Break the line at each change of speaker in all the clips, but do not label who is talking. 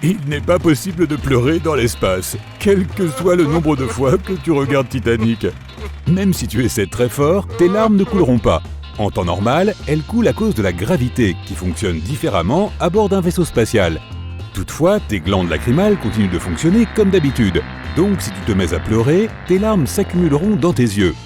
Il n'est pas possible de pleurer dans l'espace, quel que soit le nombre de fois que tu regardes Titanic. Même si tu essaies très fort, tes larmes ne couleront pas. En temps normal, elles coulent à cause de la gravité, qui fonctionne différemment à bord d'un vaisseau spatial. Toutefois, tes glandes lacrymales continuent de fonctionner comme d'habitude. Donc si tu te mets à pleurer, tes larmes s'accumuleront dans tes yeux.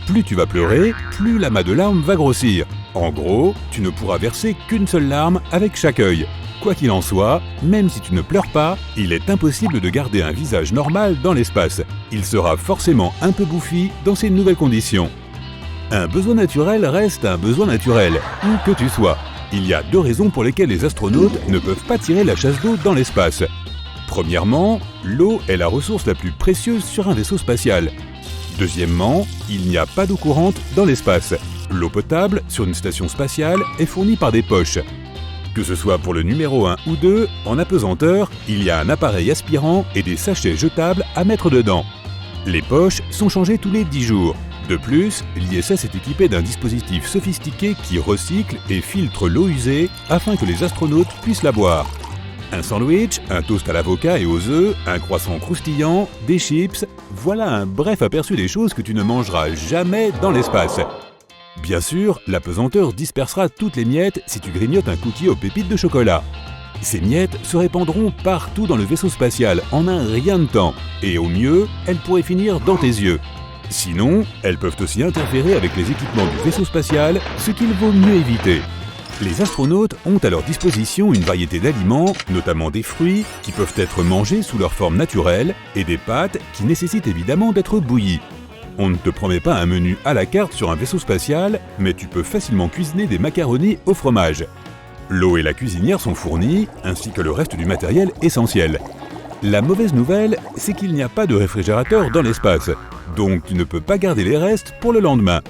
Plus tu vas pleurer, plus l'amas de larmes va grossir. En gros, tu ne pourras verser qu'une seule larme avec chaque œil. Quoi qu'il en soit, même si tu ne pleures pas, il est impossible de garder un visage normal dans l'espace. Il sera forcément un peu bouffi dans ces nouvelles conditions. Un besoin naturel reste un besoin naturel, où que tu sois. Il y a 2 raisons pour lesquelles les astronautes ne peuvent pas tirer la chasse d'eau dans l'espace. Premièrement, l'eau est la ressource la plus précieuse sur un vaisseau spatial. Deuxièmement, il n'y a pas d'eau courante dans l'espace. L'eau potable, sur une station spatiale, est fournie par des poches. Que ce soit pour le numéro 1 ou 2, en apesanteur, il y a un appareil aspirant et des sachets jetables à mettre dedans. Les poches sont changées tous les 10 jours. De plus, l'ISS est équipé d'un dispositif sophistiqué qui recycle et filtre l'eau usée afin que les astronautes puissent la boire. Un sandwich, un toast à l'avocat et aux œufs, un croissant croustillant, des chips, voilà un bref aperçu des choses que tu ne mangeras jamais dans l'espace. Bien sûr, l'apesanteur dispersera toutes les miettes si tu grignotes un cookie aux pépites de chocolat. Ces miettes se répandront partout dans le vaisseau spatial en un rien de temps, et au mieux, elles pourraient finir dans tes yeux. Sinon, elles peuvent aussi interférer avec les équipements du vaisseau spatial, ce qu'il vaut mieux éviter. Les astronautes ont à leur disposition une variété d'aliments, notamment des fruits, qui peuvent être mangés sous leur forme naturelle, et des pâtes qui nécessitent évidemment d'être bouillies. On ne te promet pas un menu à la carte sur un vaisseau spatial, mais tu peux facilement cuisiner des macaronis au fromage. L'eau et la cuisinière sont fournies, ainsi que le reste du matériel essentiel. La mauvaise nouvelle, c'est qu'il n'y a pas de réfrigérateur dans l'espace, donc tu ne peux pas garder les restes pour le lendemain.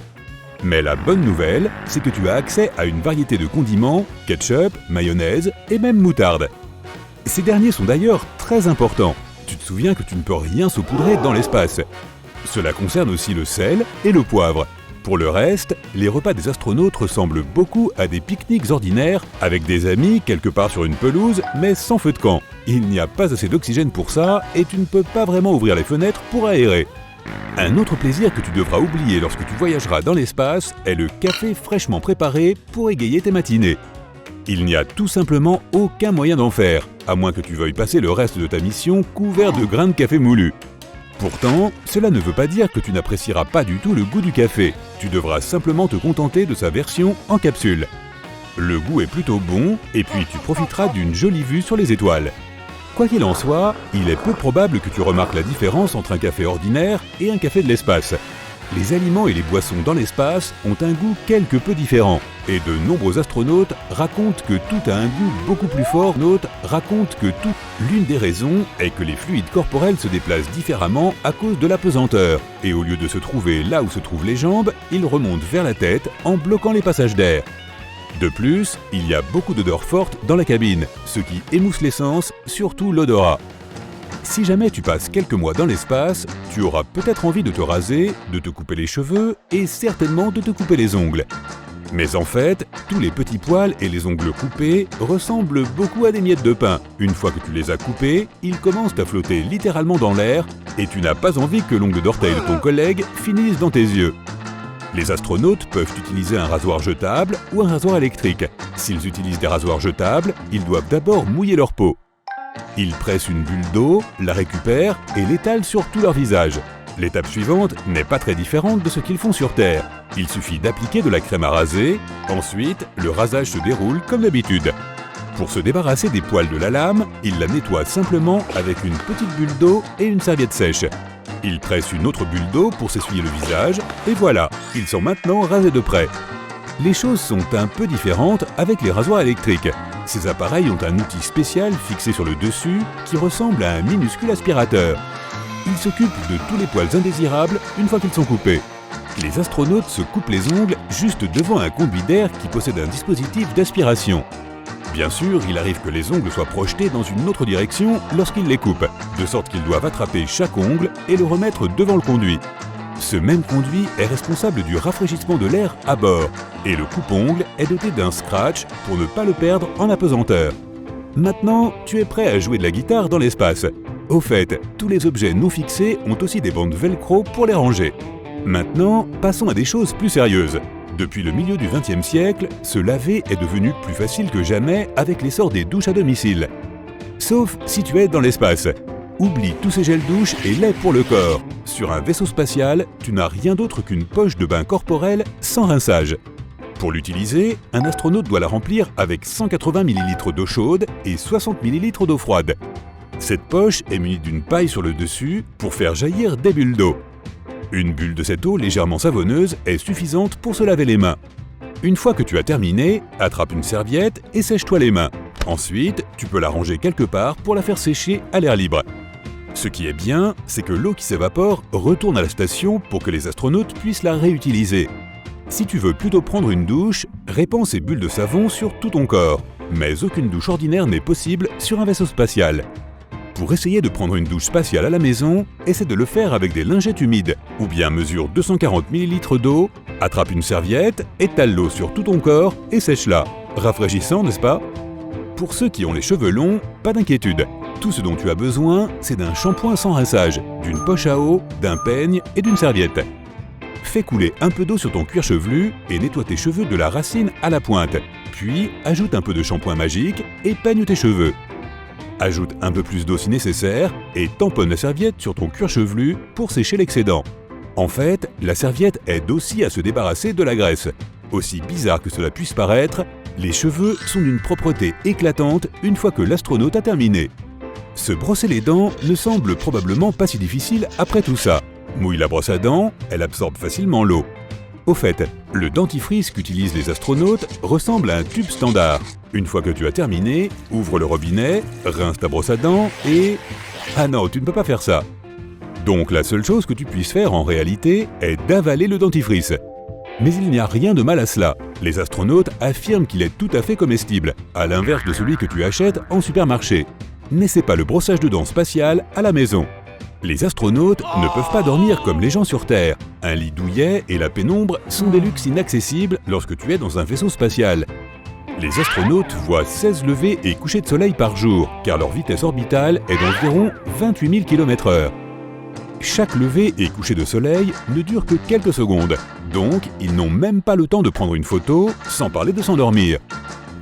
Mais la bonne nouvelle, c'est que tu as accès à une variété de condiments, ketchup, mayonnaise et même moutarde. Ces derniers sont d'ailleurs très importants. Tu te souviens que tu ne peux rien saupoudrer dans l'espace. Cela concerne aussi le sel et le poivre. Pour le reste, les repas des astronautes ressemblent beaucoup à des pique-niques ordinaires, avec des amis quelque part sur une pelouse, mais sans feu de camp. Il n'y a pas assez d'oxygène pour ça, et tu ne peux pas vraiment ouvrir les fenêtres pour aérer. Un autre plaisir que tu devras oublier lorsque tu voyageras dans l'espace est le café fraîchement préparé pour égayer tes matinées. Il n'y a tout simplement aucun moyen d'en faire, à moins que tu veuilles passer le reste de ta mission couvert de grains de café moulu. Pourtant, cela ne veut pas dire que tu n'apprécieras pas du tout le goût du café. Tu devras simplement te contenter de sa version en capsule. Le goût est plutôt bon, et puis tu profiteras d'une jolie vue sur les étoiles. Quoi qu'il en soit, il est peu probable que tu remarques la différence entre un café ordinaire et un café de l'espace. Les aliments et les boissons dans l'espace ont un goût quelque peu différent, et de nombreux astronautes racontent que tout a un goût beaucoup plus fort. L'une des raisons est que les fluides corporels se déplacent différemment à cause de l'apesanteur, et au lieu de se trouver là où se trouvent les jambes, ils remontent vers la tête en bloquant les passages d'air. De plus, il y a beaucoup d'odeurs fortes dans la cabine, ce qui émousse l'essence, surtout l'odorat. Si jamais tu passes quelques mois dans l'espace, tu auras peut-être envie de te raser, de te couper les cheveux et certainement de te couper les ongles. Mais en fait, tous les petits poils et les ongles coupés ressemblent beaucoup à des miettes de pain. Une fois que tu les as coupés, ils commencent à flotter littéralement dans l'air et tu n'as pas envie que l'ongle d'orteil de ton collègue finisse dans tes yeux. Les astronautes peuvent utiliser un rasoir jetable ou un rasoir électrique. S'ils utilisent des rasoirs jetables, ils doivent d'abord mouiller leur peau. Ils pressent une bulle d'eau, la récupèrent et l'étalent sur tout leur visage. L'étape suivante n'est pas très différente de ce qu'ils font sur Terre. Il suffit d'appliquer de la crème à raser, ensuite le rasage se déroule comme d'habitude. Pour se débarrasser des poils de la lame, ils la nettoient simplement avec une petite bulle d'eau et une serviette sèche. Ils pressent une autre bulle d'eau pour s'essuyer le visage, et voilà, ils sont maintenant rasés de près. Les choses sont un peu différentes avec les rasoirs électriques. Ces appareils ont un outil spécial fixé sur le dessus qui ressemble à un minuscule aspirateur. Ils s'occupent de tous les poils indésirables une fois qu'ils sont coupés. Les astronautes se coupent les ongles juste devant un conduit d'air qui possède un dispositif d'aspiration. Bien sûr, il arrive que les ongles soient projetés dans une autre direction lorsqu'ils les coupent, de sorte qu'ils doivent attraper chaque ongle et le remettre devant le conduit. Ce même conduit est responsable du rafraîchissement de l'air à bord, et le coupe-ongle est doté d'un scratch pour ne pas le perdre en apesanteur. Maintenant, tu es prêt à jouer de la guitare dans l'espace. Au fait, tous les objets non fixés ont aussi des bandes velcro pour les ranger. Maintenant, passons à des choses plus sérieuses. Depuis le milieu du XXe siècle, se laver est devenu plus facile que jamais avec l'essor des douches à domicile. Sauf si tu es dans l'espace. Oublie tous ces gels douche et lait pour le corps. Sur un vaisseau spatial, tu n'as rien d'autre qu'une poche de bain corporel sans rinçage. Pour l'utiliser, un astronaute doit la remplir avec 180 ml d'eau chaude et 60 ml d'eau froide. Cette poche est munie d'une paille sur le dessus pour faire jaillir des bulles d'eau. Une bulle de cette eau légèrement savonneuse est suffisante pour se laver les mains. Une fois que tu as terminé, attrape une serviette et sèche-toi les mains. Ensuite, tu peux la ranger quelque part pour la faire sécher à l'air libre. Ce qui est bien, c'est que l'eau qui s'évapore retourne à la station pour que les astronautes puissent la réutiliser. Si tu veux plutôt prendre une douche, répands ces bulles de savon sur tout ton corps. Mais aucune douche ordinaire n'est possible sur un vaisseau spatial. Pour essayer de prendre une douche spatiale à la maison, essaie de le faire avec des lingettes humides, ou bien mesure 240 ml d'eau, attrape une serviette, étale l'eau sur tout ton corps et sèche-la. Rafraîchissant, n'est-ce pas? Pour ceux qui ont les cheveux longs, pas d'inquiétude. Tout ce dont tu as besoin, c'est d'un shampoing sans rinçage, d'une poche à eau, d'un peigne et d'une serviette. Fais couler un peu d'eau sur ton cuir chevelu et nettoie tes cheveux de la racine à la pointe. Puis, ajoute un peu de shampoing magique et peigne tes cheveux. Ajoute un peu plus d'eau si nécessaire et tamponne la serviette sur ton cuir chevelu pour sécher l'excédent. En fait, la serviette aide aussi à se débarrasser de la graisse. Aussi bizarre que cela puisse paraître, les cheveux sont d'une propreté éclatante une fois que l'astronaute a terminé. Se brosser les dents ne semble probablement pas si difficile après tout ça. Mouille la brosse à dents, elle absorbe facilement l'eau. Au fait, le dentifrice qu'utilisent les astronautes ressemble à un tube standard. Une fois que tu as terminé, ouvre le robinet, rince ta brosse à dents et... Ah non, tu ne peux pas faire ça. Donc la seule chose que tu puisses faire en réalité est d'avaler le dentifrice. Mais il n'y a rien de mal à cela. Les astronautes affirment qu'il est tout à fait comestible, à l'inverse de celui que tu achètes en supermarché. N'essaie pas le brossage de dents spatial à la maison. Les astronautes ne peuvent pas dormir comme les gens sur Terre. Un lit douillet et la pénombre sont des luxes inaccessibles lorsque tu es dans un vaisseau spatial. Les astronautes voient 16 levées et couchers de soleil par jour, car leur vitesse orbitale est d'environ 28 000 km/h. Chaque lever et coucher de soleil ne dure que quelques secondes, donc ils n'ont même pas le temps de prendre une photo, sans parler de s'endormir.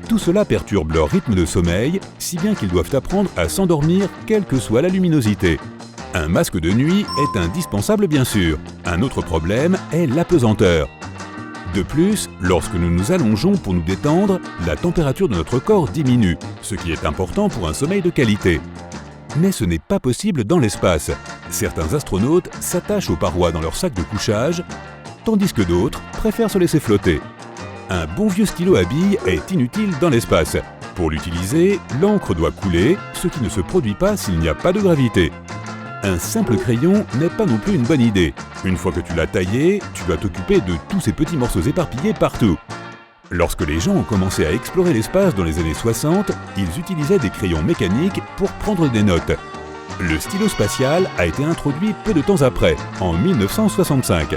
Tout cela perturbe leur rythme de sommeil, si bien qu'ils doivent apprendre à s'endormir quelle que soit la luminosité. Un masque de nuit est indispensable bien sûr. Un autre problème est l'apesanteur. De plus, lorsque nous nous allongeons pour nous détendre, la température de notre corps diminue, ce qui est important pour un sommeil de qualité. Mais ce n'est pas possible dans l'espace. Certains astronautes s'attachent aux parois dans leur sac de couchage, tandis que d'autres préfèrent se laisser flotter. Un bon vieux stylo à billes est inutile dans l'espace. Pour l'utiliser, l'encre doit couler, ce qui ne se produit pas s'il n'y a pas de gravité. Un simple crayon n'est pas non plus une bonne idée. Une fois que tu l'as taillé, tu dois t'occuper de tous ces petits morceaux éparpillés partout. Lorsque les gens ont commencé à explorer l'espace dans les années 60, ils utilisaient des crayons mécaniques pour prendre des notes. Le stylo spatial a été introduit peu de temps après, en 1965.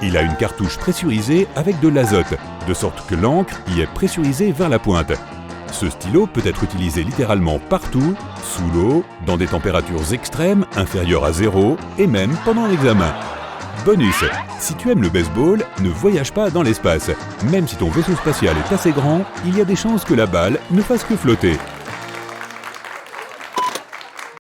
Il a une cartouche pressurisée avec de l'azote, de sorte que l'encre y est pressurisée vers la pointe. Ce stylo peut être utilisé littéralement partout, sous l'eau, dans des températures extrêmes inférieures à 0 et même pendant un examen. Bonus, si tu aimes le baseball, ne voyage pas dans l'espace. Même si ton vaisseau spatial est assez grand, il y a des chances que la balle ne fasse que flotter.